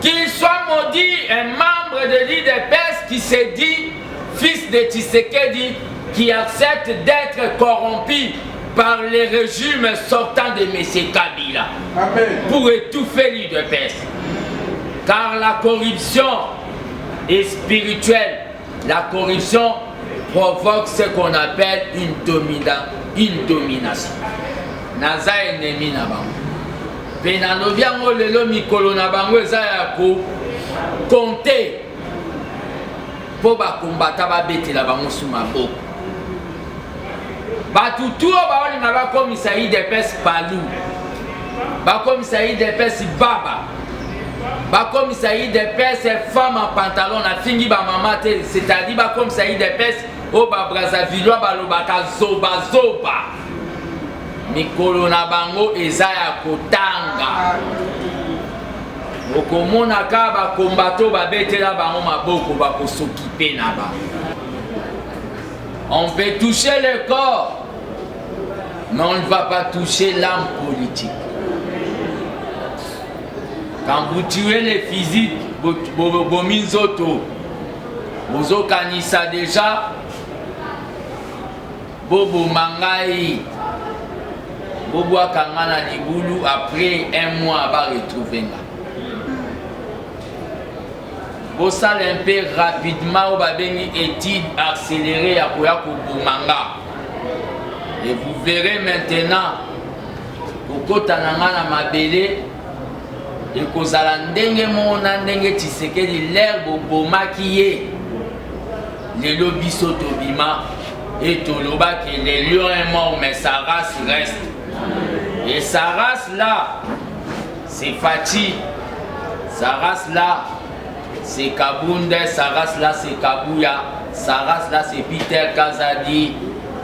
Qu'il soit maudit un membre de l'IDPS qui s'est dit fils de Tshisekedi, qui accepte d'être corrompu par les régimes sortants de M. Kabila. Amen. Pour étouffer l'IDPS. Car la corruption est spirituelle. La corruption provoque ce qu'on appelle une domination. Naza ennemi na bango. Penalobi yango lelo mikolo na bango eza ya ko compter po ba kombata ba betela bango suma boko. Batu tuo ba olinga ba komisa IDPS palu. Ba komisa IDPS baba. Ba komisa IDPS femme en pantalon na fingi ba mama te, c'est-à-dire ba komisa IDPS o ba Brazzaville ba lobaka zoba zoba. Mikolo na bango eza ya kotanga. Okomona ka ba kombato ba betela bango maboko ba kosokipe na ba. On peut toucher le corps, mais on ne va pas toucher l'âme politique. Quand vous tuez les physiques, bominzoto, bozo kanisa déjà, bobo mangai, bobo akangana libulu, après un mois va retrouver là. Bossal un peu rapidement, on une étude accélérée à Koyako Boumanga. Et vous verrez maintenant, au Kotananga Mabele, et kozala ndenge mona ndenge Tshisekedi l'herbe bomaki les lobbies sotobima et toloba que les lions est mort mais sa race reste. Et sa race là c'est Fati, sa race là c'est Kabunde, sa race là c'est Kabuya, sa race là c'est Peter Kazadi,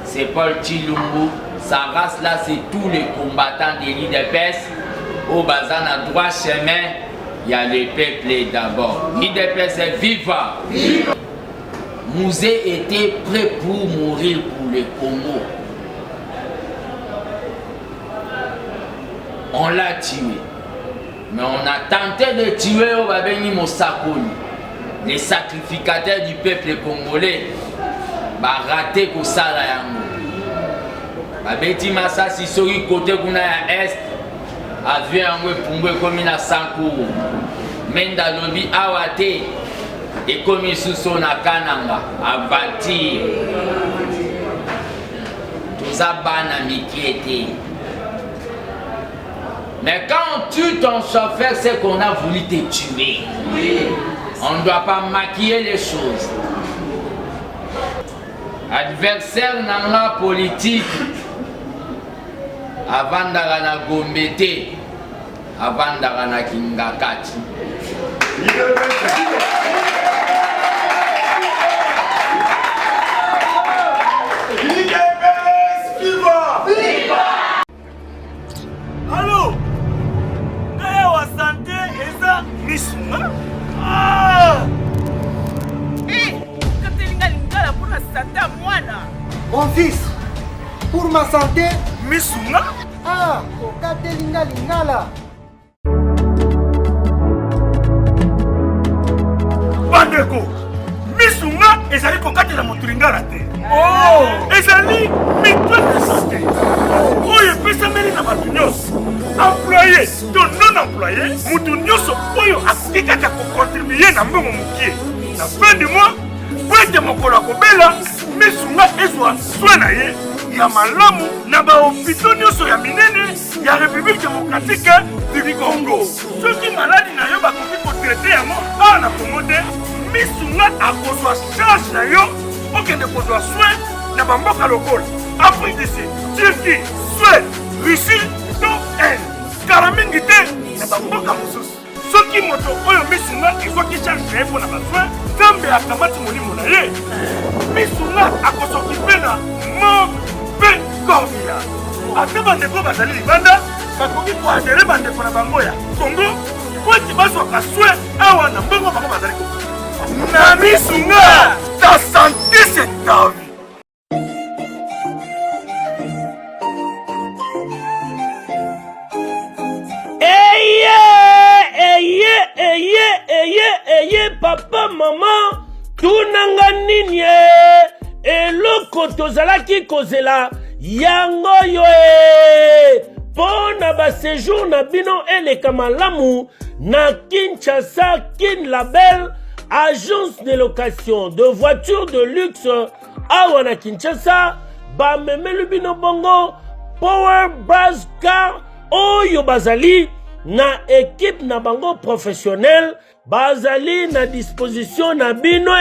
c'est Paul Chilumbu, sa race là c'est tous les combattants de l'IDPS. Au bazar à droit chemin, il y a le peuple d'abord. L'IDPS est vivant. Mouzé était prêt pour mourir pour le Congo. On l'a tué. Mais on a tenté de tuer au Babeni Mosakoni. Les sacrificateurs du peuple congolais. Bah raté ko sala yango. Babeti Massa Sisori côté kuna ya est. Avion yango epumbwe komi na sankouro menda lobi awa te ekomi suso na kananga avantir toza bana miki te. Mais quand on tue ton chauffeur, c'est qu'on a voulu te tuer. On ne doit pas maquiller les choses. Adversaire nanga politique avant d'arana gombete, avant d'arana kingakati. Allô? Wa santé eza misuma? Ah! Katelinga lingala pour la santé à moi là. Mon fils, pour ma santé, Misuma? ah, Katelinga lingala. Bandeko, Misuma ezali kokatela moto lingala te. Oh! Ezali mitwe de santé. Oyo epesameli na bato nyonso. Employé to non employé, mutu nyonso oyo akoki kaka kocontribue na mbongo mokie. Na fin du mois, po ete mokolo akobela, Misuma ezwa soin na ye ya malamu na bahopitau nyonso ya minene ya République démocratique du Congo. Soki maladi na yo bakoki kotraite yango awa na Congo te, Misuma akozwa charge na yo okende kozwa soin na bamboka lokola Afrique du Sud, Turquie, Suède, Russie to Inde. Kala mingi te na bamboka mosusu. Soki moto oyo Misuma ezwaki charge na ye mpo na basoin, Nzambe akamati molimo na ye, Misuma akosokipe na mabe Gomia. Ate bandeko bazali libanda bakoki koadere bandeko na bango ya Congo po ete bazwaka soin awa na mbongo bango bazali na Misuma. Ta santé c'est ta vie. Eye maman tunanga nini eloko tozalaki kozela yango yo pona ba séjour na bino eleka malamu na Kinshasa Kin Label, agence de location de voitures de luxe awa na Kinshasa. Ba memelu bino bongo Power Buzz Car oyo bazali na équipe na bango professionnel, bazali na disposition na bino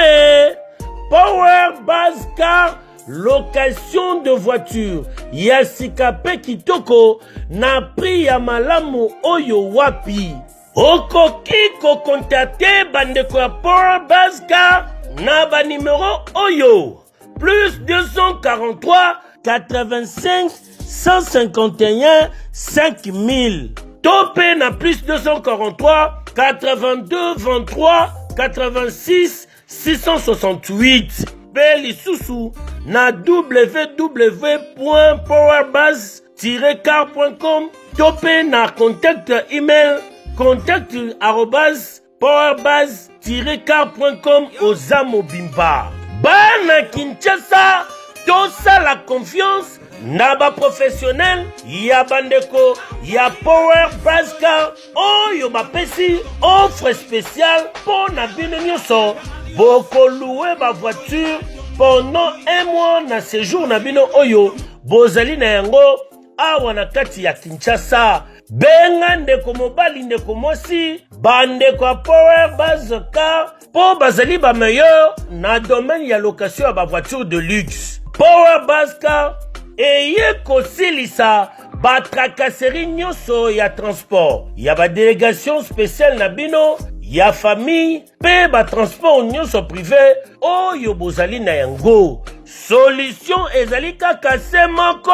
Power Buzz Car, location de voiture ya sikape kitoko na prix ya malamu oyo wapi. Okoki ko contacter bandeko ya Power Buzz Car na ba numéro oyo plus 243 85 151 5000. Topé na plus 243 82 23 86 668. Beli Soussou na www.powerbuzz-car.com. Topé na contact email contact@powerbuzz-car.com Ozamo Bimba. Bana Kinshasa, tosa la confiance Naba professionnel ya bandeko ya Power Buzz Car oyo bapesi offre spéciale pour na bino nyonso boko louer ba voiture pendant un mois na séjour na bino oyo bozali na yango awa na kati ya Kinshasa. Benga ndeko mobali ndeko mosi bandeko ya Power Buzz Car po bazali ba meilleur na domaine ya location ya ba voiture de luxe. Power Buzz Car eye kosilisa ba tracasserie nyonso ya transport ya ba délégation spéciale na bino ya famille pe ba transport nyonso privé oyo bozali na yango. Solution ezali kaka se moko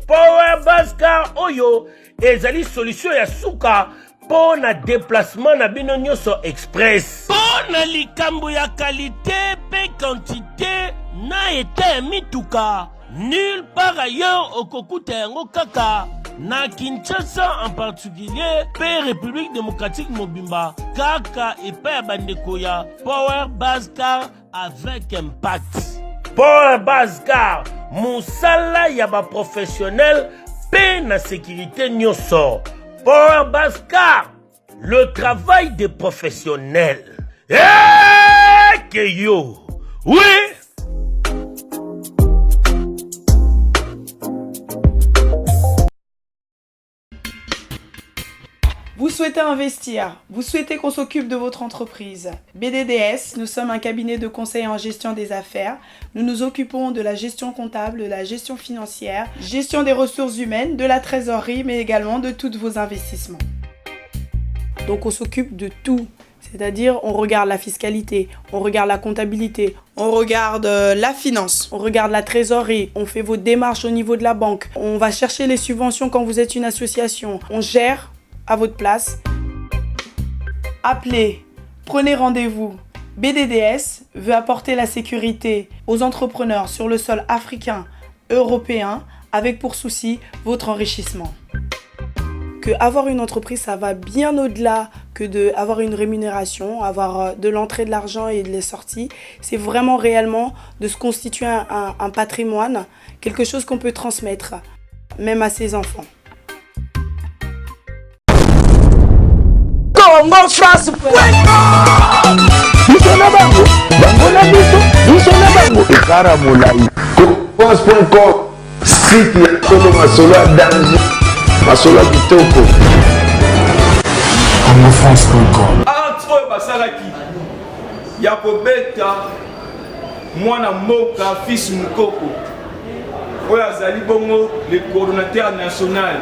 Power Buzz Car oyo ezali solution ya suka po na déplacement na bino nyonso express. Po na likambo ya qualité pe quantité na eta mituka nulle part ailleurs au Kokuta yango kaka na Kinshasa en particulier pe République démocratique Mobimba kaka epa bandeko ya Power Buzz Car avec impact. Power Buzz Car musala ya ba professionnel pe na sécurité nyonso. Power Buzz Car, le travail des professionnels. Que yo, oui. Vous souhaitez investir, vous souhaitez qu'on s'occupe de votre entreprise. BDDS, nous sommes un cabinet de conseil en gestion des affaires. Nous nous occupons de la gestion comptable, de la gestion financière, gestion des ressources humaines, de la trésorerie, mais également de tous vos investissements. Donc on s'occupe de tout. C'est-à-dire, on regarde la fiscalité, on regarde la comptabilité, on regarde la finance, on regarde la trésorerie, on fait vos démarches au niveau de la banque, on va chercher les subventions quand vous êtes une association, on gère à votre place. Appelez, prenez rendez-vous. BDDS veut apporter la sécurité aux entrepreneurs sur le sol africain, européen, avec pour souci votre enrichissement. Que avoir une entreprise, ça va bien au-delà que d'avoir une rémunération, avoir de l'entrée de l'argent et de la sortie. C'est vraiment réellement de se constituer un patrimoine, quelque chose qu'on peut transmettre, même à ses enfants. Congo France France.com site ya Kolo Masolo ya danger Masolo ya kitoko CongoFrance.com entre basalaki ya kobeta mwana mboka fils Mukoko oyo azali bongo le coordonnateur national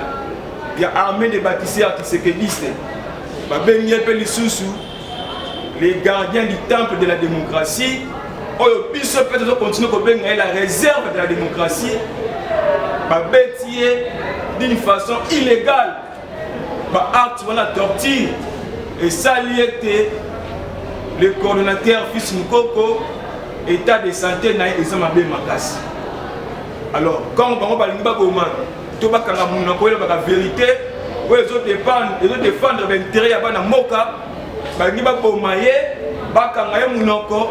ya armée des bâtisseurs tshisekediste babengi pe lisusu les gardiens du temple de la démocratie oyo biso pe tozo continuer kobenga la réserve de la démocratie babeti d'une façon illégale ba acte wana torture et saliete le coordonnateur fils Mukoko état de santé na eza mabe makasi. Alors quand bango balingi bakoma to bakanga muna ko la vérité oyo ezo défendre l'intérêt ya bana moka balingi bakoma ye bakanga ye munoko.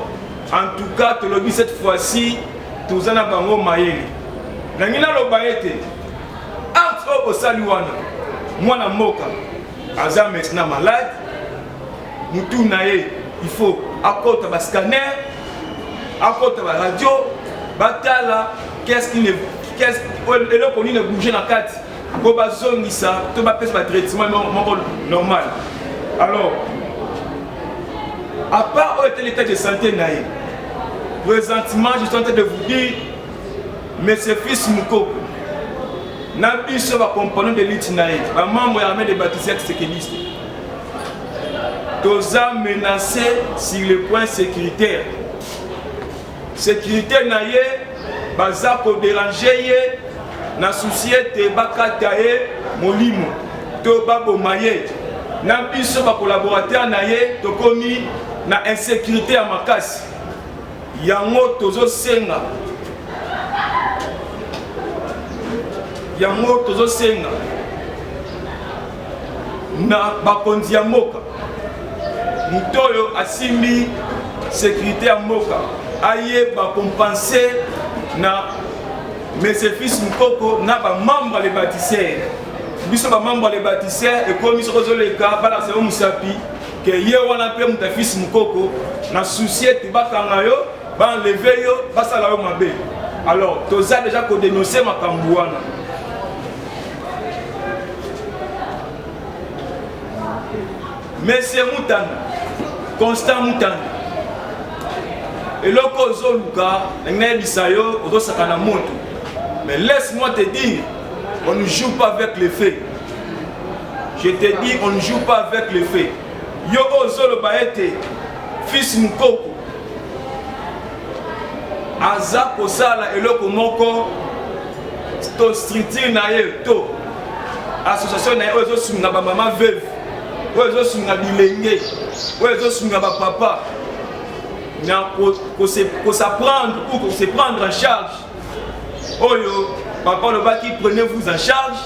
En tout cas, te lobi cette fois-ci, tous en bango mayele. Nangina lo baete. Art au saliwana. Moi na moka. Aza maintenant malade. Mutu nae, il faut accorder ba scanner, accorder ba radio, batala, qu'est-ce qui ne et là qu'on ne bouger dans quatre. Ko ba zone ça, to ba pèse ba traitement normal. Alors à part l'état de santé nae. Présentement, je suis en train de vous dire, mais ce fils Moukoko, Nabi Sova compagnon de l'Itinaï, un membre de l'armée des baptisés sécuristes, tous a menacé sur le point sécuritaire. Sécurité naïe, baza pour déranger, na société bakataye, molimo, to babo maye. Nabi Sova collaborateur naïe, to commis na insécurité à Makasi. Yango tozo senga na bakonzi ya moka mutoyo asimbi sécurité ya moka aye ba compenser na mes fils Moukoko na ba membre les bâtisseurs biso ba membre les bâtisseurs et comme ils sont les cas bala c'est musapi que ye wana pe muta fils Moukoko na société bakanga yo ba lever yo basala yo mabe. Alors toza déjà ko dénoncer makambu wana. Monsieur Moutanda, Constant Moutanda. Et loko zoluka ngene bisayo ozo sakana moto. Mais laisse-moi te dire, on ne joue pas avec les faits. Je te dis, on ne joue pas avec les faits. Yo ozolo baete fils Moukoko. Aza kosala eloko moko to structure na ye to association na ye ozo sunga ba mama veuve ozo sunga bilenge ozo sunga ba papa na ko se prendre ou ko se prendre en charge oyo papa le baki prenez-vous en charge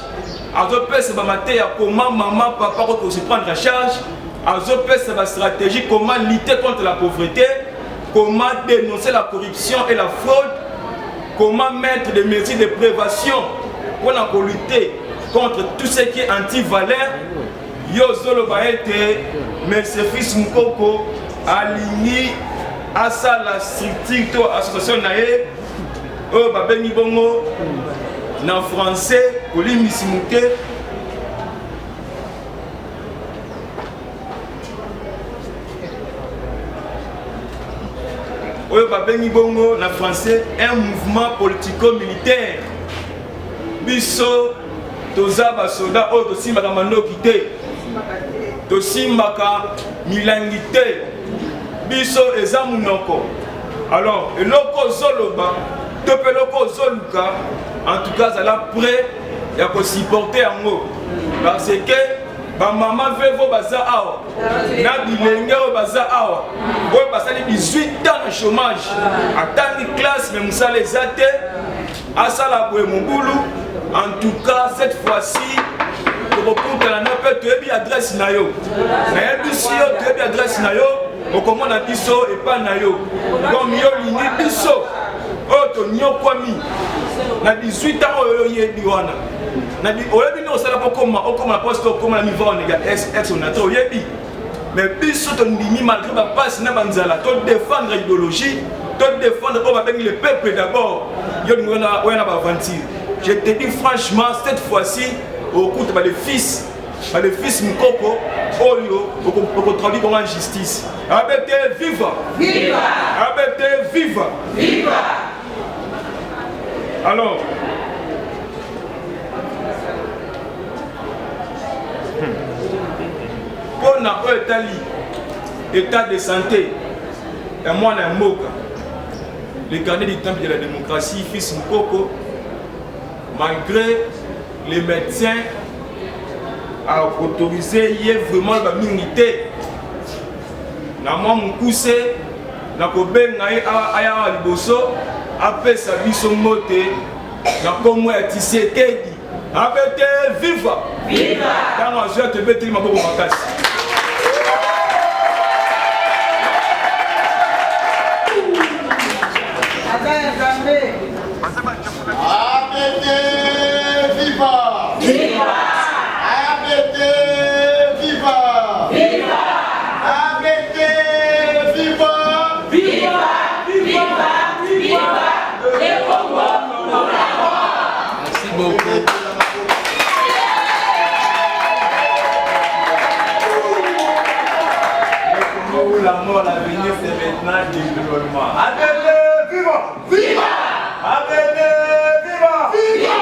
azo pesa ba maté ya comment maman papa ko se prendre en charge azo pesa ba stratégie comment lutter contre la pauvreté. Comment dénoncer la corruption et la fraude, comment mettre des mesures de prévention pour lutter contre tout ce qui est anti-valeur. Yo zolo baete, mais ce fils Moukoko aligné à ça la structure association nae, oh babeni bongo, en français, Olim Simouke. Bongo, en français, un mouvement politico-militaire. Biso, toza basoda, o tosimaka manokite, tosimaka milangite. Biso eza munoko. Alors, eloko zoloba, tope loko zoluka, en tout cas, ça l'a prêt, il y a pour supporter en haut. Parce que ba maman vevo baza awa na bilenge o baza awa o basali 18 ans de chômage atani classe mais musala ezate asala boye mobulu. En tout cas cette fois-ci tokokutana na pe toyebi adresse na yo nayebi si yo toyebi adresse na yo okomona biso epa na yo comme yo lingi biso oyo tonyokwami na 18 ans oyo yebi wana Nabi oyebi no sala pokoma okoma poste okoma na niveau nega ex onato oyebi mais biso to ndimi malgré ba passe na banzala to défendre idéologie to défendre o ba bengi le peuple d'abord yo ngona oyana ba aventure. Je te dis franchement cette fois-ci au coup de les fils Moukoko oyo oko traduit comme en justice. Abete viva viva abete viva viva. Alors on a état de santé et moi na moka le gardien du temple de la démocratie fils Moukoko malgré les médecins a autorisé y vraiment la minité na moi mukuse na kobenga aya liboso apesa biso mote na komo ya Tshisekedi abete viva viva dans la joie de bete maboko makasi. où la mort, l'avenir, c'est maintenant développement. ABD, viva! Viva! ABD, viva! Viva!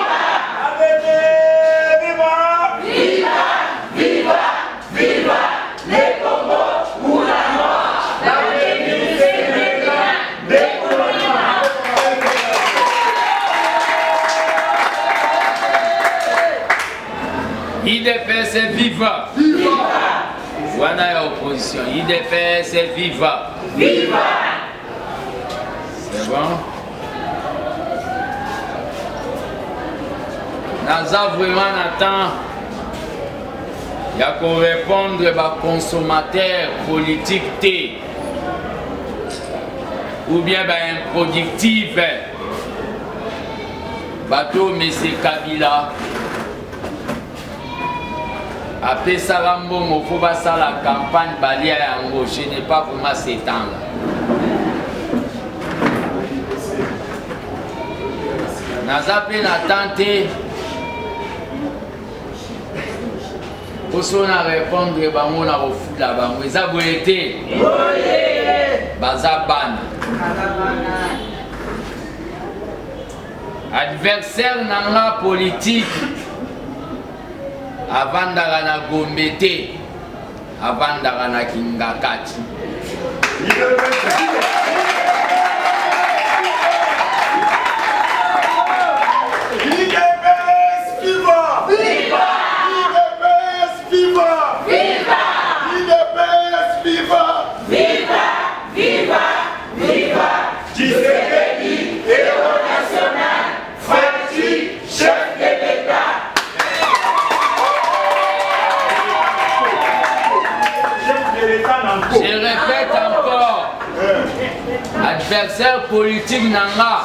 ABD, viva! Viva! Viva! Viva! Les Congos ou la mort, l'avenir, c'est maintenant développement. IDPS est viva! Viva! Voilà l'opposition. IDPS est viva! Viva! C'est bon? Naza vraiment attend. Il y a qu'on répondre aux consommateurs politiques ou bien improductifs. Bateau M. Kabila. Après ça, il faut passer la campagne Balia Yango. Je n'ai pas vraiment s'étendre. Naza pe na tante. Pour na répondre bango na refuta bango. Eza boyete. Baza ban. Adversaire nanga politique. Avandaka na Gombe te, avandaka na Kingakati. IDPS viva! Viva! IDPS viva! Viva! IDPS viva! Viva! Viva! Viva! Tshisekedi, héros national, Fachi, chef de l'État. Je répète encore, adversaire politique nanga,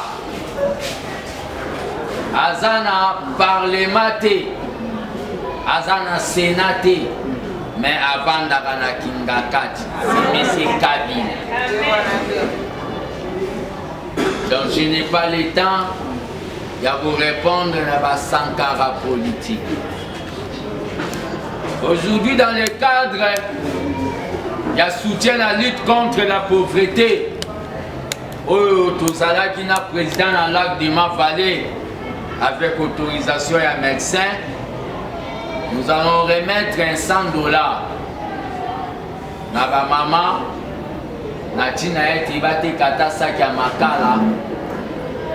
azana parlement te, azana sénat te, mais avant d'agana Kingakati, c'est M. Kabila. Donc je n'ai pas le temps de vous répondre à la sankara politique. Aujourd'hui, dans le cadre, il y a soutien à la lutte contre la pauvreté. Oh, Tozala qui n'a président dans le lac de Ma-Vallée avec autorisation et un médecin. Nous allons remettre $100. Na ba maman, na tina eti bate kata saki ya makala,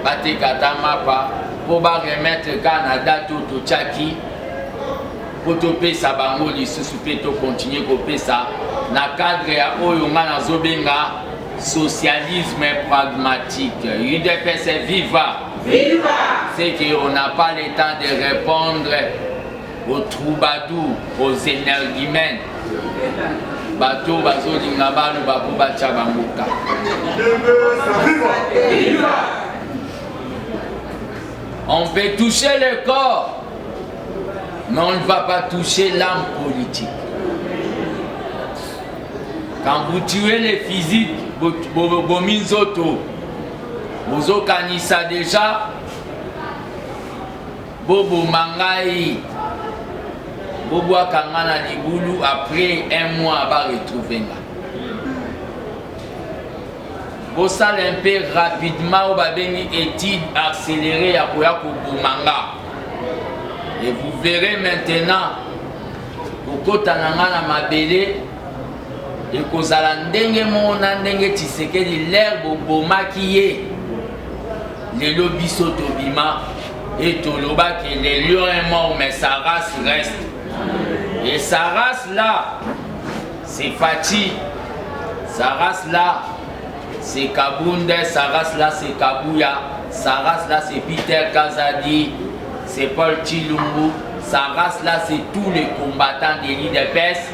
bate kata mapa, pour ba remettre Canada tout au Tchaki. Pour te payer ça, bango lisusu pe to continuer ko pesa na cadre ya oyo nga na zobenga socialisme pragmatique. UDPS est viva. Viva! C'est qu'on n'a pas le temps de répondre aux troubadours, aux énergumènes. Bateau bazolinga balu bapo bacha bangoka. Viva! On peut toucher le corps, mais on ne va pas toucher l'âme politique. Quand vous tuez les physiques, Bominzoto, Bozo Kanisa déjà, Bobo Mangai, Bobo Kangana Libulu, après un mois, va retrouver là. Vous allez un peu rapidement, vous avez une étude accélérée à Boumanga. Et vous verrez maintenant, Koko Tananga Mabele, et Kozala Ndenge Mona Ndenge Tshisekedi l'herbe Boma qui est le lobby Sotobima et Toloba qui les lions est mort, mais sa race reste. Et sa race là, c'est Fachi, sa race là, c'est Kabunde, sa race là, c'est Kabuya, sa race là, c'est Peter Kazadi, c'est Paul Chilumbu, sa race là, c'est tous les combattants de l'IDPS.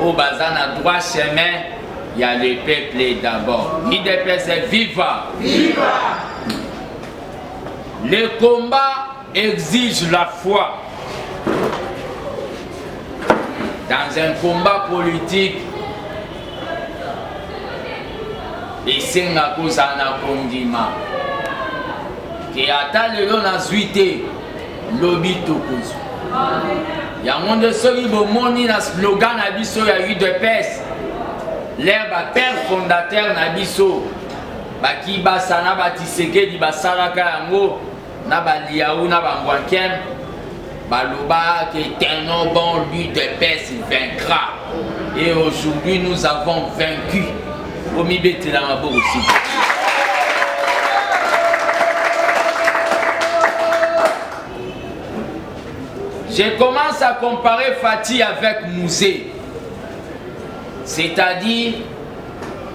Au bazan à droit chemin, il y a le peuple d'abord. L'IDPS est viva. Viva! Le combat exige la foi. Dans un combat politique, et c'est un condiment. Qui attend le long à suite, lobby tout cause. Il y a un monde de ceux qui ont mon slogan à biso ya UDPS. l'air père fondateur na biso baki basana batisekedi basalaka yango na baliaou na bangwankem baloba que Tellement Bon l'UDPS vaincra et aujourd'hui nous avons vaincu Omi Betelamabo aussi. Je commence à comparer Fati avec Mouzé. C'est-à-dire,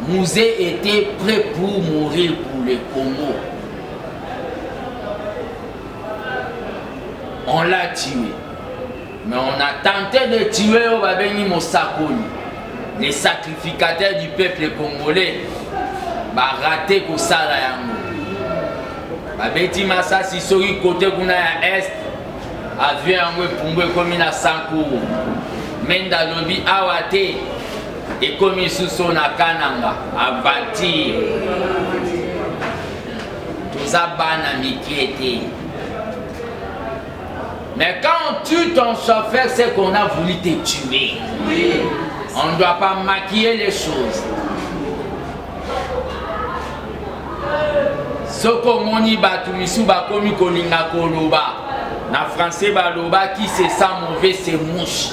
Mouzé était prêt pour mourir pour les Congo. On l'a tué. Mais on a tenté de tuer Obabeni Mosakoli, les sacrificateurs du peuple congolais. Bah raté pour ça là yango. Babeti Massa Sisori côté kuna ya est. Avion yango pungwe komi na Sankourou. Menda lobi awate et komi suso na kananga avantir. Tout ça bana mikiete. Mais quand on tue ton chauffeur, c'est qu'on a voulu te tuer. Oui. On ne doit pas maquiller les choses. Soko moni batumisu bakomi kolinga koloba. Na français baloba qui se sent mauvais c'est mouche.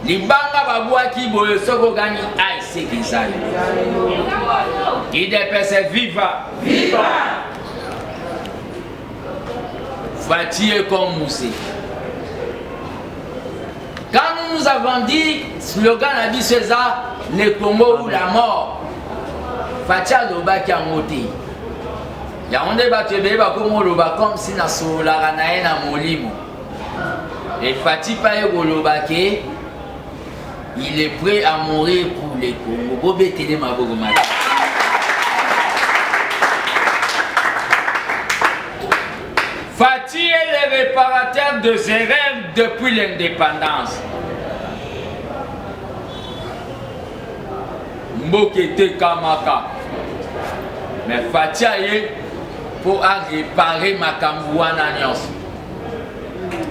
Libanga babua qui boye soko gani aïe c'est qu'ils aillent. Qui dépêche viva. Viva. Fati est comme Moussé. Quand nous avons dit slogan à Bisseza, le Congo ou la mort, Fati a loba qui a monté. Il y a un débat comme si na sola ranae na molimo. Et Fati pa loba qui il est prêt à mourir pour les Congo. Bobé télé ma bogomata. Fati est le réparateur de erreurs depuis l'indépendance. Mbokete Kamaka. Mais Fati est pour réparer ma Kambouana Nyons.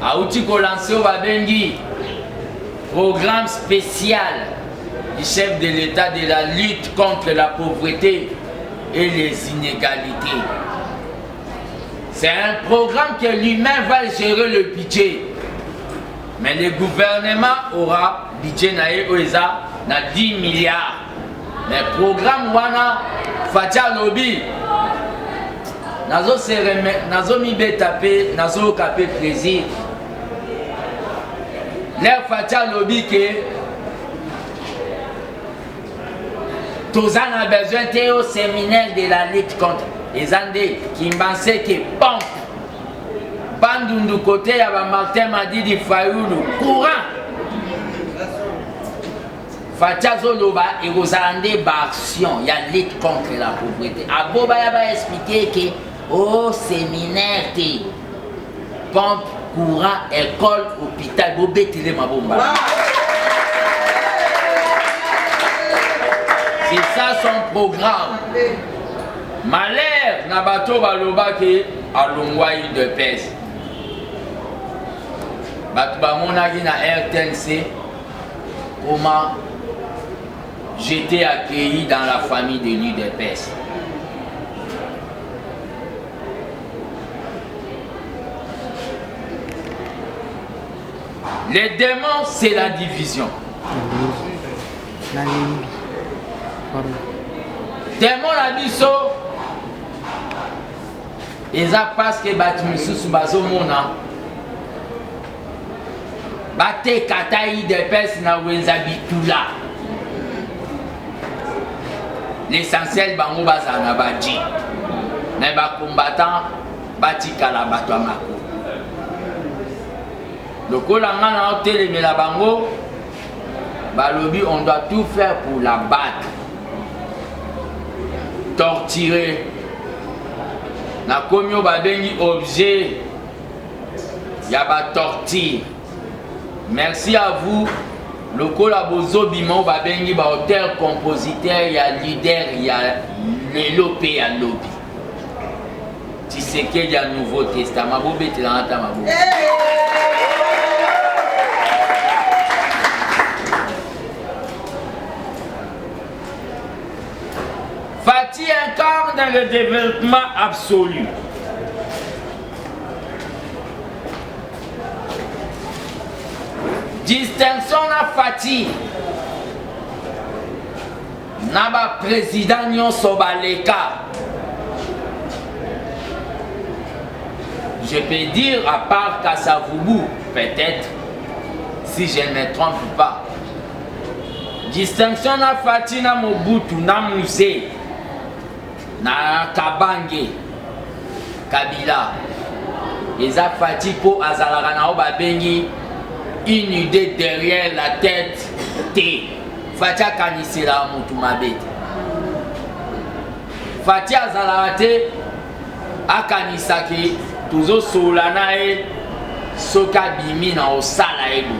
Aouti Kolanso Babengi, programme spécial du chef de l'État de la lutte contre la pauvreté et les inégalités. C'est un programme que lui-même va gérer le budget. Mais le gouvernement aura budget na 10 milliards. Mais le programme wana Fatia Lobby nazo mi betapé nazo kapé plaisir. L'air Fatia Lobby que tous en a besoin de au séminaire de la lutte contre les Andés qui pensaient que pompe Bandundu côté à Martin Madidi Fayoulou courant Fatia Zoloba et aux Andés action il y a lutte contre la pauvreté. Aboba va expliquer que au séminaire de pompe courant école hôpital Bobé Télé Mabomba. C'est ça son programme. Malheur Nabato Baloba qui a l'ongwaï de pèse. Batuba monagi na RTNC. Comment j'étais accueilli dans la famille de l'UDPS. Les démons, c'est la division. Démons la biso. Et ça parce que Batimisu Subazo Mona. Bate Kataï de Pes na Wenzabitula. L'essentiel bango bazana badji. Mais ba combattant bati kala batwa mako. Le colanga na hôtel mais la bango balobi on doit tout faire pour la battre. Torturer. Na komyo babengi objet. Ya ba torture. Merci à vous. Le Kolabozo Bimon Babengi, auteur, compositeur, il y a leader, il y a l'élopé, il y a lobby. Tu sais qu'il y a le Nouveau Testament. Fati incarne le développement absolu. Distinction na Fati. Naba président nyonso baleka. Je peux dire à part Kasavubu, peut-être, si je ne me trompe pas. Distinction na Fati na Mobutu na Musée na Kabange Kabila. Eza Fati po azalaka na obabengi une idée derrière la tête T. Fati akanisela mutu mabete. Fati azalaka te akanisaki tuzo solana e soka bimi na osala ebo.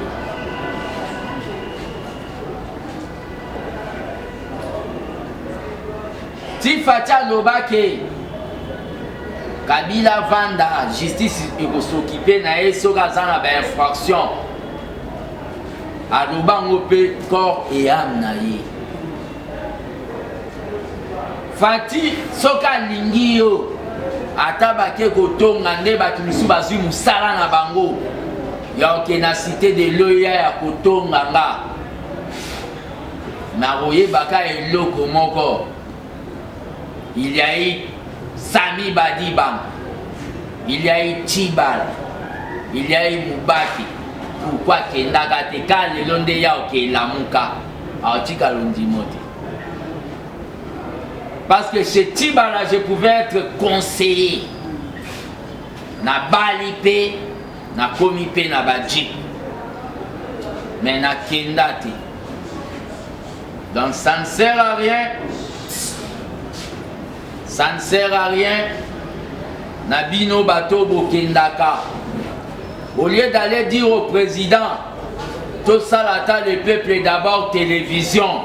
Ti Fati alobake Kabila vanda justice ekosokipe na ye soka aza na ba infraction. Alobango pe corps et âme na ye. Fati soka lingi yo ata bake kotonga nde bato misu bazwi musala na bango ya oke na cité de loya ya kotonga nga na koyebaka eloko moko. Il y a eu Sami Badibang, il y a eu Tibal, il y a eu Moubaki. Pourquoi Kendaka te ka lelo nde ya oke lamuka aotika londimote. Parce que chez Tibala, je pouvais être conseiller. Na balipe, na komipe, na badjip. Mais na kendate. Donc ça ne sert à rien. Ça ne sert à rien. Na bino bato bokendaka. Au lieu d'aller dire au président, tout ça là, le peuple est d'abord télévision.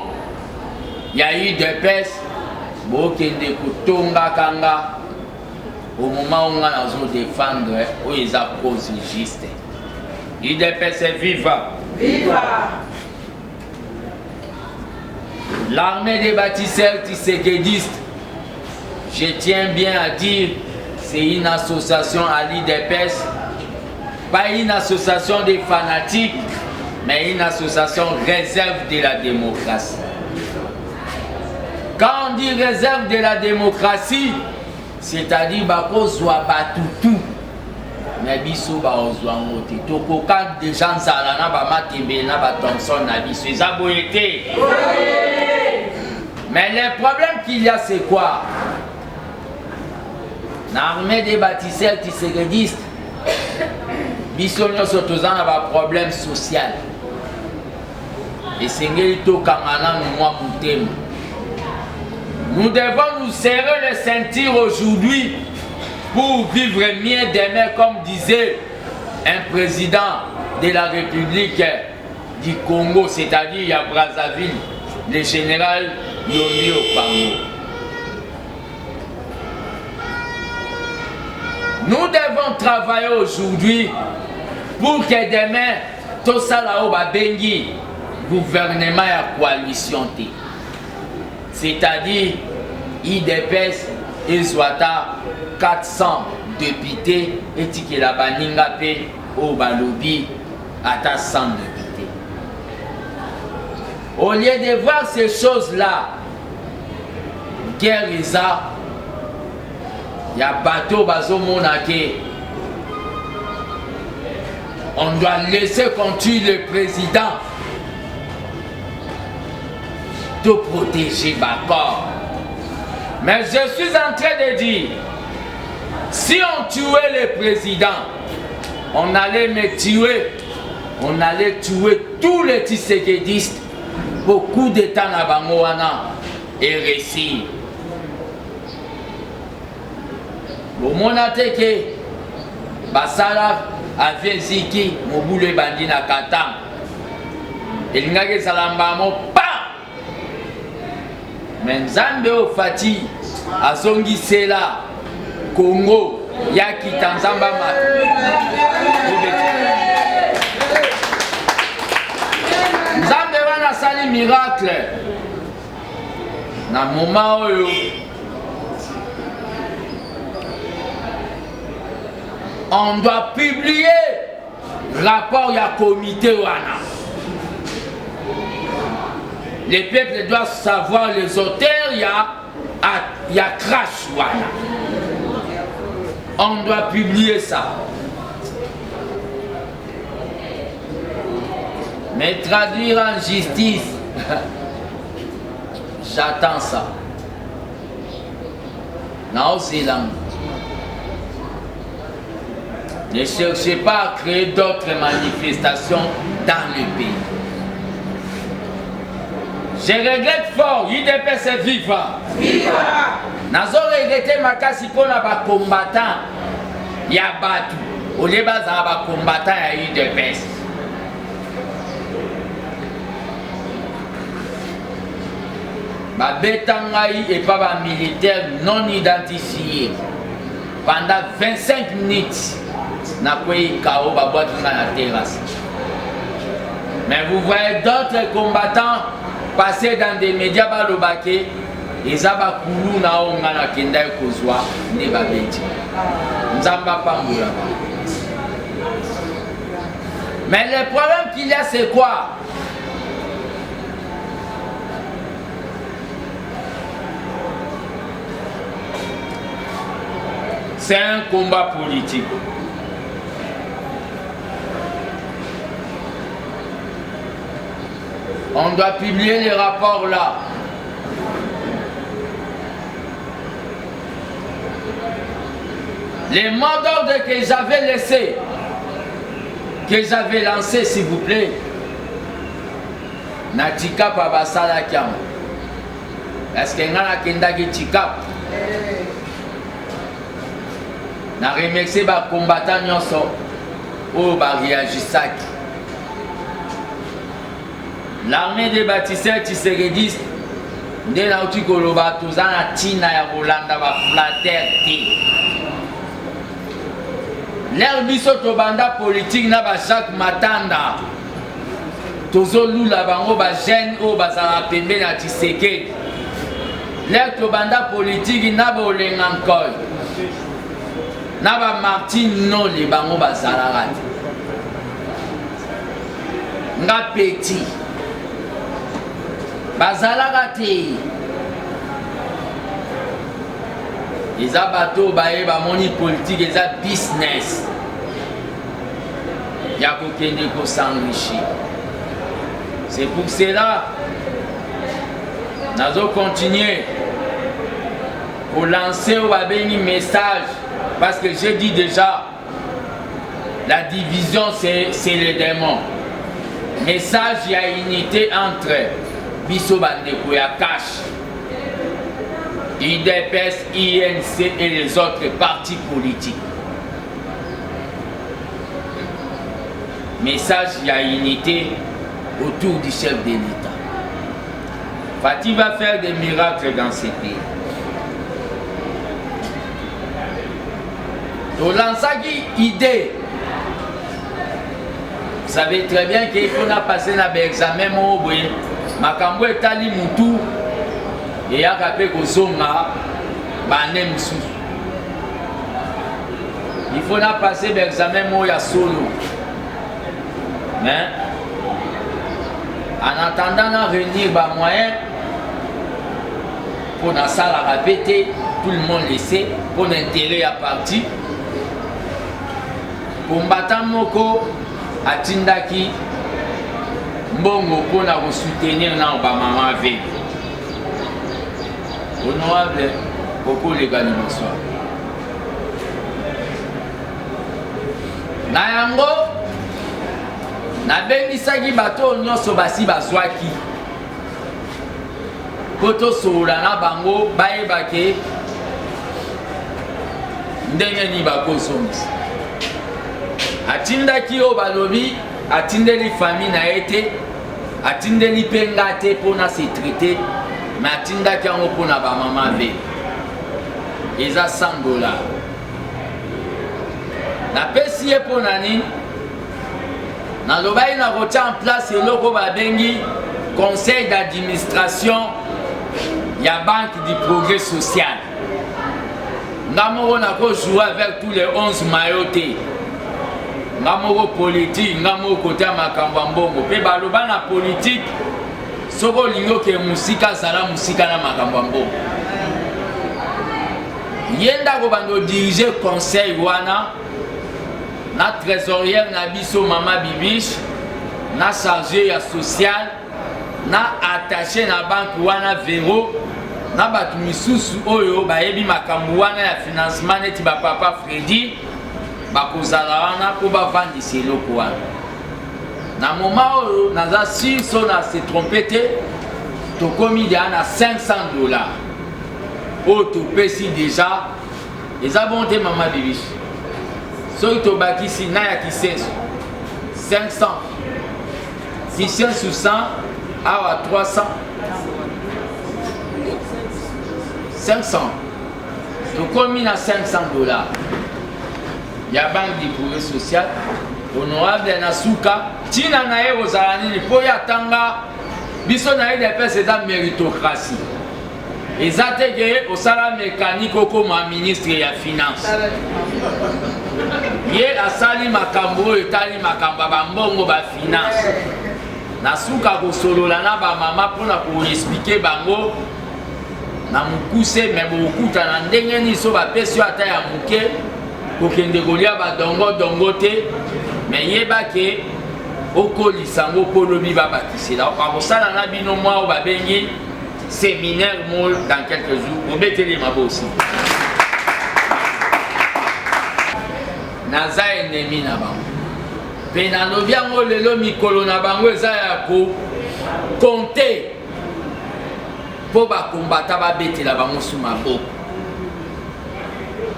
Il y a eu des pèses. Bokende kutonga kanga au moment où on a défendre où ils a cause juste. IDPS viva. Viva. L'armée des bâtisseurs tisséguédistes, je tiens bien à dire, c'est une association à l'IDPS, pas une association des fanatiques, mais une association réserve de la démocratie. Quand on dit réserve de la démocratie, c'est-à-dire bakozwa batutu, mais biso baozwa ngote. Tokoka des gens zalana ba matembe na ba Thompson na biso ezaboyete. Mais le problème qu'il y a c'est quoi? L'armée des bâtisseurs tisséguédistes, biso nyonso tozana ba problème social. Et sengeli tokangana mwa mutema. Nous devons nous serrer les ceintures aujourd'hui pour vivre mieux demain, comme disait un président de la République du Congo, c'est-à-dire à Brazzaville, le général Yomi Opango. Nous devons travailler aujourd'hui pour que demain, tout ça là-haut va bénir gouvernement et coalition. C'est-à-dire, IDPS et Zwata 400 députés et Tikela Baningape au Balobi à 100 députés. Au lieu de voir ces choses-là, guerre Isa, il y a bateau Bazo Monake. On doit laisser continuer le président de protéger ma corps. Mais je suis en train de dire, si on tuait le président, on allait me tuer, on allait tuer tous les tisséguédistes, beaucoup d'États na Bangoana et récit. Bon, mon attaqué, Basala avait Ziki, Moboule Bandina Katam, et l'ingage Salambamo, mais Nzambe o Fati azongi sela Congo yaki Tanzamba Nzambe wana sali miracle na moment oyo on doit publier rapport ya comité wana. Les peuples doivent savoir les auteurs ya crash wana. On doit publier ça. Mais traduire en justice, j'attends ça. Néo-Zélande. Ne cherchez pas à créer d'autres manifestations dans le pays. Je regrette fort, UDPS est vivant. Nazo regrette makasi pona ba combattant ya batu. Ole baza ba combattant ya UDPS. Ba betangai et pas ba militaire non identifié pendant 25 minutes. Na kwei kao ba boîte na la terrasse. Mais vous voyez d'autres combattants passer dans des médias balobake ezaba kulu na onga na kenda kozwa ne ba beti. Nzamba pambula. Mais le problème qu'il y a c'est quoi? C'est un combat politique. On doit publier les rapports là. Les mots d'ordre que j'avais laissés, que j'avais lancés, s'il vous plaît. Natika Pabasala Kiam. Est-ce qu'il y a un Kendagi Tikap? Na remercié les combattants nyonso au réagissaki. L'armée des bâtisseurs tisseredistes nde na uti koloba toza na tina ya kolanda ba flatter te. L'air biso tobanda politique na ba Jacques Matanda. Tozo lula bango ba jeune o bazala pembe na Tshisekedi. L'air tobanda politique na ba Olengankoy. Na ba Martin Noli bango bazala rati. Nga petit. Bazala te. Les bateaux baye ba moni politique et ça business. Ya ko kende ko s'enrichir. C'est pour cela nazo continuer pour lancer au babeni message parce que j'ai dit déjà la division c'est les démons. Message il y a unité entre Biso Bandeko ya Cash, UDPS, INC et les autres partis politiques. Message, il y a unité autour du chef de l'État. Fatih va faire des miracles dans ces pays. Donc, lansaki idée. Vous savez très bien qu'il faut passer dans l'examen mobile. Makambo etali mutu et yaka pe kozonga bane misusu. Il faut na passer l'examen mo ya solo. Mais en attendant na réunir ba moyen pour na salle à répéter, tout le monde laissé pour l'intérêt à parti. Combattant moko atindaki mbongo pona ko soutenir na ba mama avec honorable Koko Legali bonsoir na yango na bengisaki bato nyonso basi bazwaki koto sola na bango bayebake ndenge ni bakosomisa atindaki o balobi atindeli famille na été atindeli pengate pona se traiter mais atindaki yango pona ba mama ve eza $100 na pesi ye pona nini na lobai na kotia en place eloko babengi conseil d'administration la Banque du Progrès Social. Nous avons joué avec tous les 11 maillotés. Nous avons politique, nous avons côté Makambambongo. Puis la politique, ce que nous musika sala musika na Makambambongo. Yenda ko diriger conseil wana na trésorière na biso Mama Bibiche na chargé ya social na attaché na banque wana Véro na batu misusu oyo bayebi makambo wana ya financement neti ba papa Freddy bakozala wana po bavandisa eloko wana na moment oyo naza si so na se trompe te tokomi deya na $500 oyo topesi déjà eza bon te Mama Bibiche soki tobakisi na ya kisenso 500 600 sur 100 awa 300 500 tokomi na $500 ya Banque du Progrès Social honorable na suka tina na ye ozala nini po ya tanga biso na ye depese eza méritocratie eza te ke osala mécanique okoma ministre ya finance ye asali makambo oyo etali makambo ya bambongo bafinance nasuka kosolola na bamama mpona koexplike bango na mokuse me bokutana ndenge nini so bapesi yo ata ya moke kokende kolia badongodongo te me yebake okolisa yango mpo lobi babakisela akosala na bino mwa oyo babengi séminaire mol dans quelques jours obeteli mabosi naza ennemi na bango mpe nalobi yango lelo mikolo na bango eza ya kokonte mpo bakombata babetela bango su maboko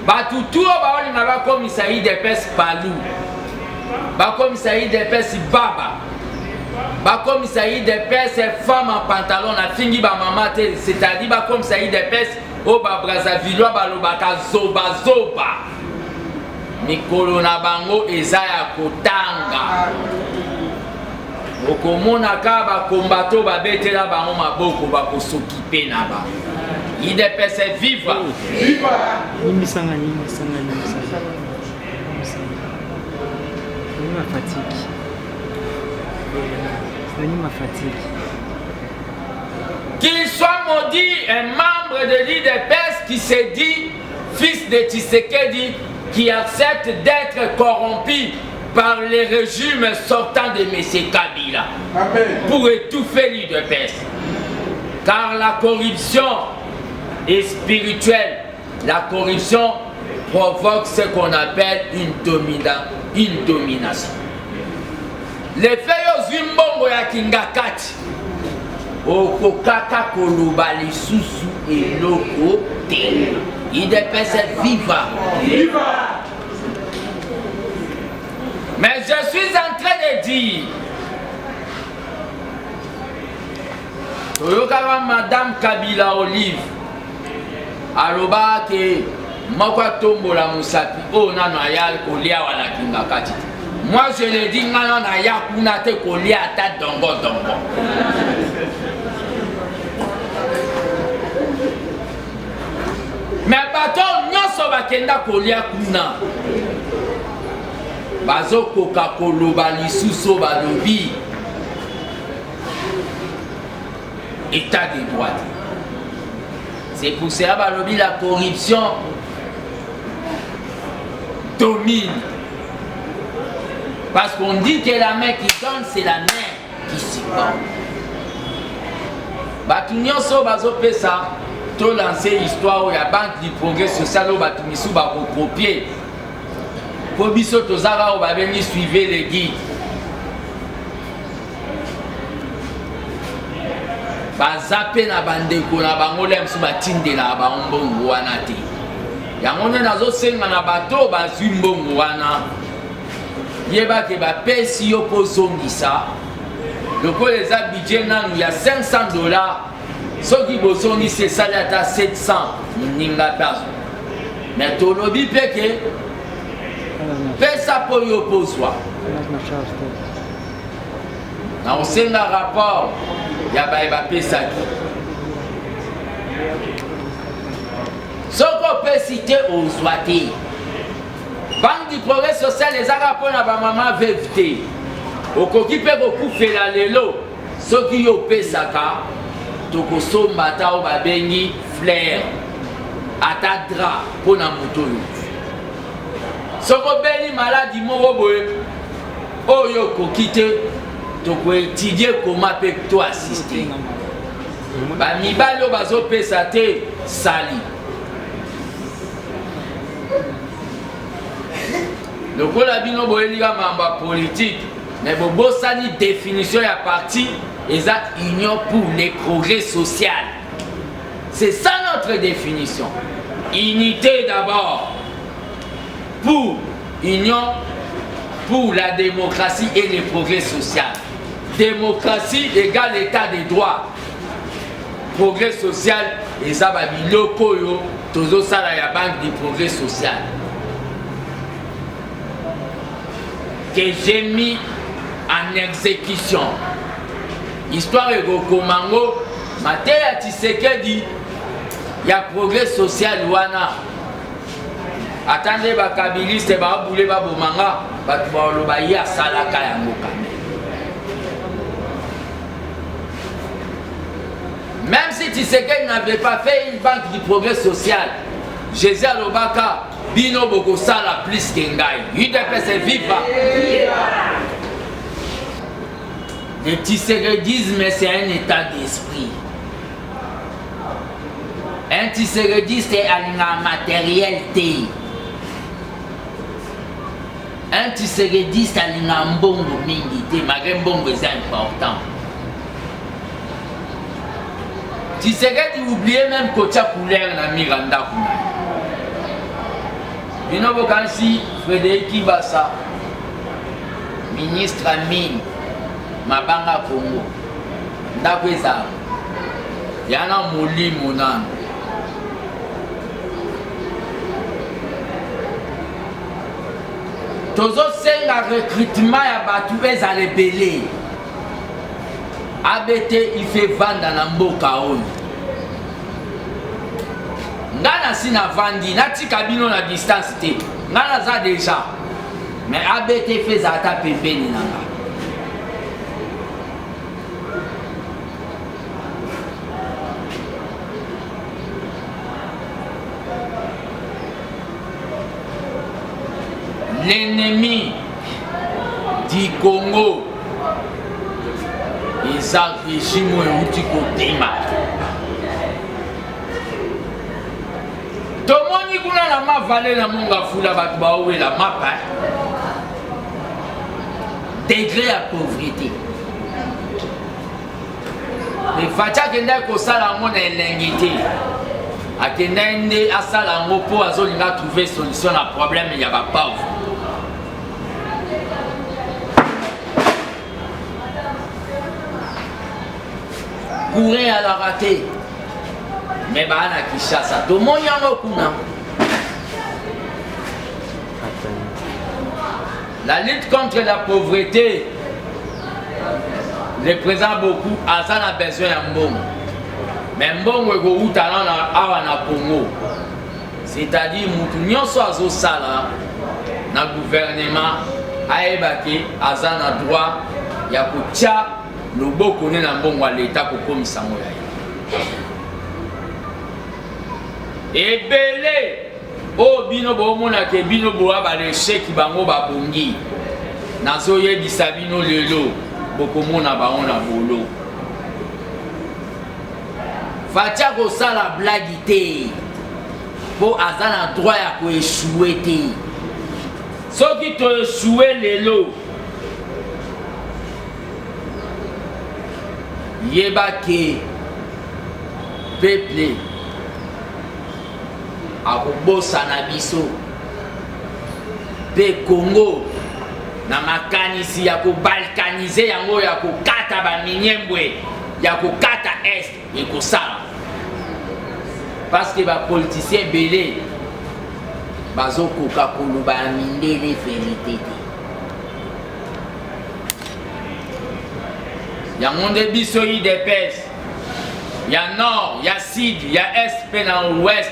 bato tu oyo baolinga bakomisa idps palu bakomisa idps baba bakomisa idps femme en pantalon nafingi bamama te c'est-à-dire bakomisa idps oyo babrazavillois balobaka zobazoba mikolo na bango eza ya kotanga okomonaka bakombato babetela bango maboko bakosokipe na bango idps viva qu'il soit maudit un membre de l'IDPS qui se dit fils de Tshisekedi, qui accepte d'être corrompu par les régimes sortants de M. Kabila. Amen. Pour étouffer l'IDPS. Car la corruption est spirituelle. La corruption provoque ce qu'on appelle une domination. Les faits zimbongo ya kingakati okokaka koloba lisusu eloko te IDPS viva. Mais je suis en train de dire toyokaka Madame Kabila Olive aloba ke moko atombola mosapi oyo nano aya kolia wana kingakati. Moi je le dis ngana na ya kuna te kolia ata dongo dongo. Mais bato nyonso bakenda kolia kuna bazokoka koloba lisusu balobi état de droit. C'est pour ça balobi la corruption domine. Parce qu'on dit que la main qui donne, c'est la main qui supporte. Batu nyonso bazopesa to lancer histoire où la Banque du Progrès Social batu misu ba copier. Po biso tozara o ba venir suivre les guides. Bazape na bandeko na bango lemsu batindela ba mbongo wana te. Yango ne nazo senga na bato bazwi mbongo wana. Yeba ke ba pesi yo pozongisa loko les budget nanu ya $500 soki bozongisa esali ata 700 ninga paso mais tolobi peke pesa po yo pozwa na osenga rapport ya baye bapesaki opesi te ozwa te. Banque du progrès social ezaka mpona bamama veuve te. Okoki mpe kokufela lelo soki yo opesaka tokosomba ata oyo babengi flair ata dra mpona moto oyo. Soki obeli maladi moko boye oyo okoki te tokoetudie koma mpe to assiste. Bamibali oyo bazopesa te sali. Lokola bino boyelika mambo ya politique, mais bobosani définition ya parti eza union pour le progrès social. C'est ça notre définition. Unité d'abord pour union pour la démocratie et le progrès social. Démocratie égale état de droit. Progrès social eza ba biloko yo tozosala ya banque du progrès social. Que j'ai mis en exécution. Histoire de Gokomango, Matéa Tshisekedi, il y a progrès social wana. Attendez, bakabiliste ba boule ba bomanga, ba tuba ba ya salaka ya ngokame. Même si Tshisekedi n'avait pas fait une banque du progrès social, Jésus Alobaka Bino Boko Sala plus qu'Engai. UDPS viva. Le tissérédisme, c'est un état d'esprit. Un tissérédiste est un matériel T. Un tissérédiste est un mbongo mingi. Malgré mbongo est important. Tissérédi oubliez même Kocha couleur na Miranda Kuna. Bino Bokansi, Frédéric Kibasa, ministre Amine, Mabanga Congo, Ndakweza, Yana Moli Monan. Tozo senga recrutement ya batu beza rebelle. ABT il fait vendre na mboka oyo. Ngana sina vandi natika bino na distance te. Ngana za déjà. Mais ABT fait zata pembeni nanga. L'ennemi du Congo eza régime euti kotema. Tomoni kuna na mavale na monga fula batu baowela mapa. Degré à pauvreté. Le facha kende kosala ngo na elengi te. Akende nde asala ngo po azolinga trouver solution na problème ya ba pauvre. Courir à la rater. Mais bana Kishasa, tout le monde y a un. La lutte contre la pauvreté représente beaucoup. Azan a besoin d'un bon. Mais bon, on a un Congo. C'est-à-dire, nous sommes sala dans le gouvernement. Aébake, Azan a droit. Il y a le beau connaît dans bon l'État pour comme ça. Et belé, oh bino bo mona ke bino bo aba le cheki bango ba bongi. Nazo ye bisabino lelo, boko mona ba ona bolo. Fatia ko sala blague te. Po azana droit ya ko échouer te. Soki to échouer lelo. Yebake peuple akobosa na biso pe Congo na makanisi ya kobalkanize yango ya kokata ba minyembwe ya kokata est ekosala parce que ba politicien belé bazokoka koloba ya mindele vérité te. Ya monde biso UDPS, ya nord, ya sud, ya est, pe na ouest.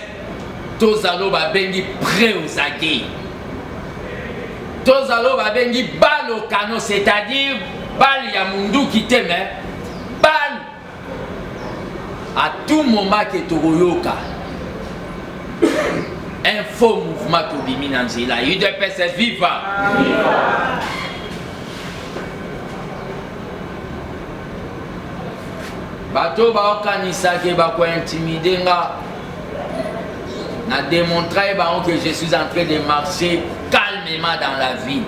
tozalo babengi prêt aux aguets. Tozalo babengi balle au canon, c'est-à-dire balle ya mundu qui t'aime, balle à tout moment que toroyoka. Un faux mouvement tobimi nanzela. UDPS viva. Bato baokanisa ke bako intimider nga. Na démontrer que je suis en train de marcher calmement dans la vie.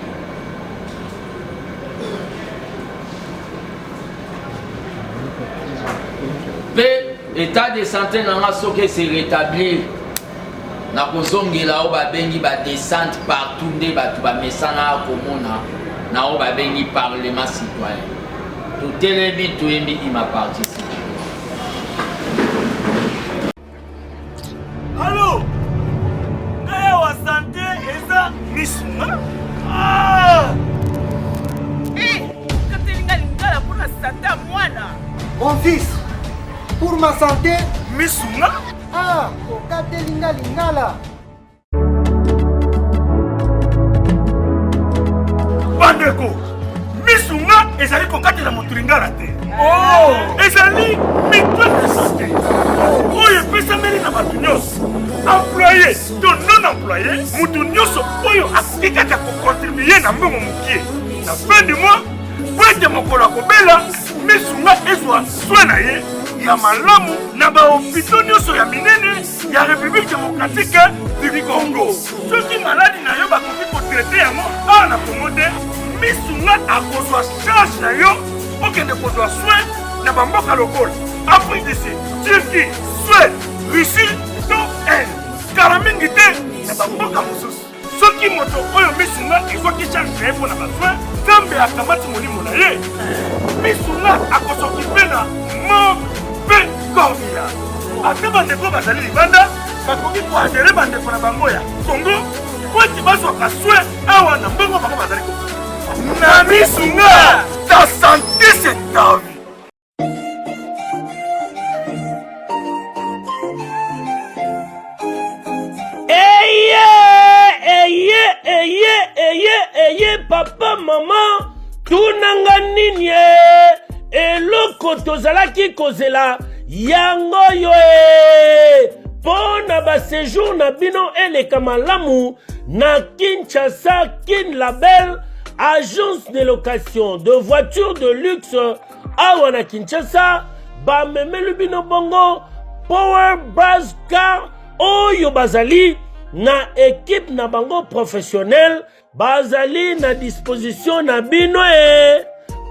L'état de santé n'a soke se rétablir. Na kozongela o babengi ba descente partout nde batu ba mesana komona na o babengi parlement citoyen. Tout elemi to emi ima participer. Allô? Kaya wa santé eza misuma? Ah! Katelinga lingala pour la santé à mwana. Mon fils, pour ma santé, Misuma? ah, okate lingala. Bandeko, misuma ezali kokatela motu lingala te. Oh, ezali mutuelle de santé. Oyo epesameli na bato nyonso. Employé to non employé, motu nyonso oyo akoki kaka kocontribue na mbongo mokie. Na fin du mois, po ete mokolo akobela, misuma ezwa soin na ye ya malamu na bahopitau nyonso ya minene ya République démocratique du Congo. Soki maladi na yo bakoki kotraite yango awa na Congo te, misunga akozwa charge na yo okende kozwa soin na bamboka lokola Afrique du Sud, Turquie, Suède, Russie to Inde. Kala mingi te na bamboka mosusu. Soki moto oyo misunga ezwaki charge na ye mpo na basoin, Nzambe akamati molimo na ye, misunga akosokipe na mauvais korbia. Ate bandeko bazali libanda bakoki koadere bandeko na bango ya Congo po eti bazwaka soin awa na mbongo bango bazali ko na misunga. Ta santé c'est ta vie. Eye papa mama tunanga nini eloko tozalaki kozela yango yo pona ba séjour na bino eleka malamu na Kinshasa Kin Label, agence de location de voitures de luxe awa na Kinshasa. Ba memelu bino bongo Power Brass Car oyo bazali na équipe na bango professionnel, bazali na disposition na bino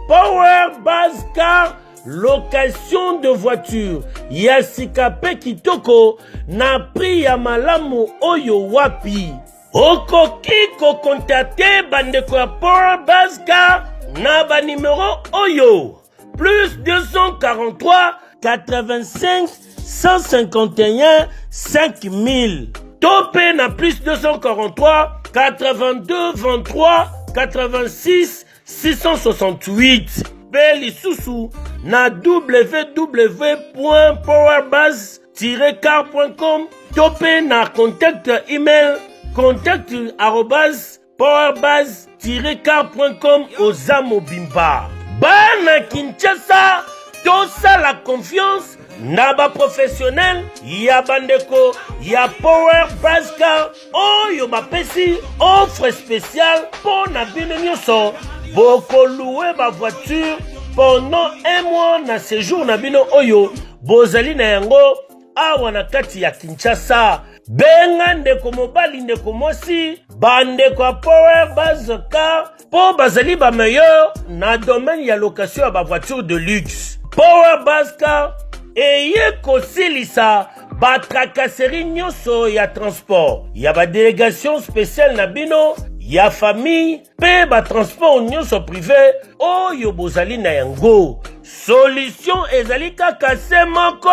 Power Brass Car, location de voiture ya sikape kitoko na prix ya malamu oyo wapi. Okoki ko contacter bandeko ya Power Brass Car na ba numéro oyo +243 85 151 5000. Topé na +243 82 23 86 668. Beli Soussou na www.powerbase-car.com. Topé na contact email contact@powerbase-car.com. Ozamo Bimba. Bana Kinshasa, tosa la confiance na ba professionnel ya bandeko ya Power Brass Car oyo bapesi offre spéciale pour na bino nyonso. Boko louer ba voiture pendant un mois na séjour na bino oyo bozali na yango awa na kati ya Kinshasa. Benga ndeko mobali ndeko mosi bandeko ya Power Brass Car po bazali ba meilleur na domaine ya location ya ba voiture de luxe. Power Brass Car eye kosilisa ba tracasserie nyonso ya transport ya ba délégation spéciale na bino ya famille pe ba transport nyonso privé oyo bozali na yango. Solution ezali kaka se moko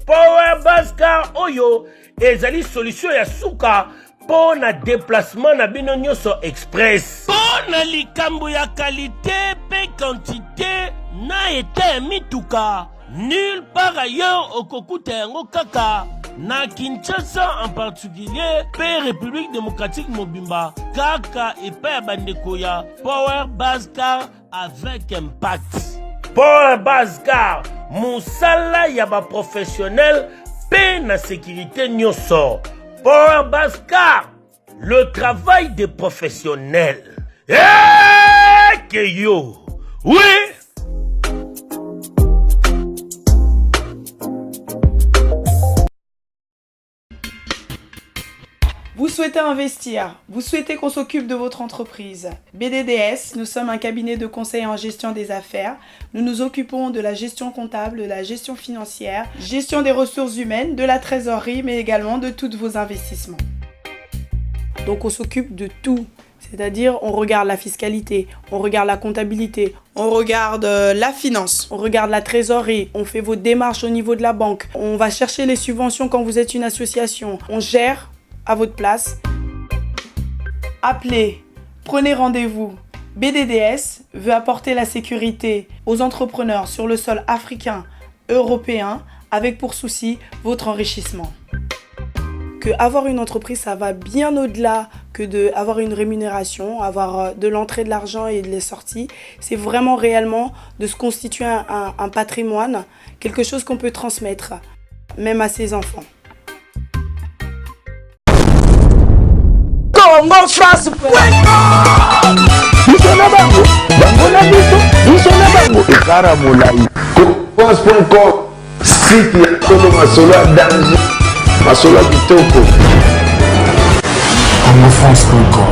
Power Brass Car oyo ezali solution ya suka po na déplacement na bino nyonso express. Po na likambo ya qualité pe quantité na eta ya mituka nulle part ailleurs okokuta yango kaka na Kinshasa en particulier, pe République démocratique Mobimba, kaka epai ya bandeko ya Power Bascar avec impact. Power Bascar, mosala ya ba professionnel pe na sécurité nyonso. Power Bascar, le travail des professionnels. Que yo, oui. Vous souhaitez investir, vous souhaitez qu'on s'occupe de votre entreprise. BDDS, nous sommes un cabinet de conseil en gestion des affaires. Nous nous occupons de la gestion comptable, de la gestion financière, gestion des ressources humaines, de la trésorerie, mais également de tous vos investissements. Donc on s'occupe de tout. C'est-à-dire, on regarde la fiscalité, on regarde la comptabilité, on regarde la finance, on regarde la trésorerie, on fait vos démarches au niveau de la banque, on va chercher les subventions quand vous êtes une association, on gère à votre place. Appelez, prenez rendez-vous. BDDS veut apporter la sécurité aux entrepreneurs sur le sol africain, européen, avec pour souci votre enrichissement. Que avoir une entreprise, ça va bien au-delà que d'avoir une rémunération, avoir de l'entrée de l'argent et de les sorties. C'est vraiment réellement de se constituer un patrimoine, quelque chose qu'on peut transmettre, même à ses enfants. Congo France France.com, site ya Tolo Masolo ya danger, Masolo ya kitoko. CongoFrance.com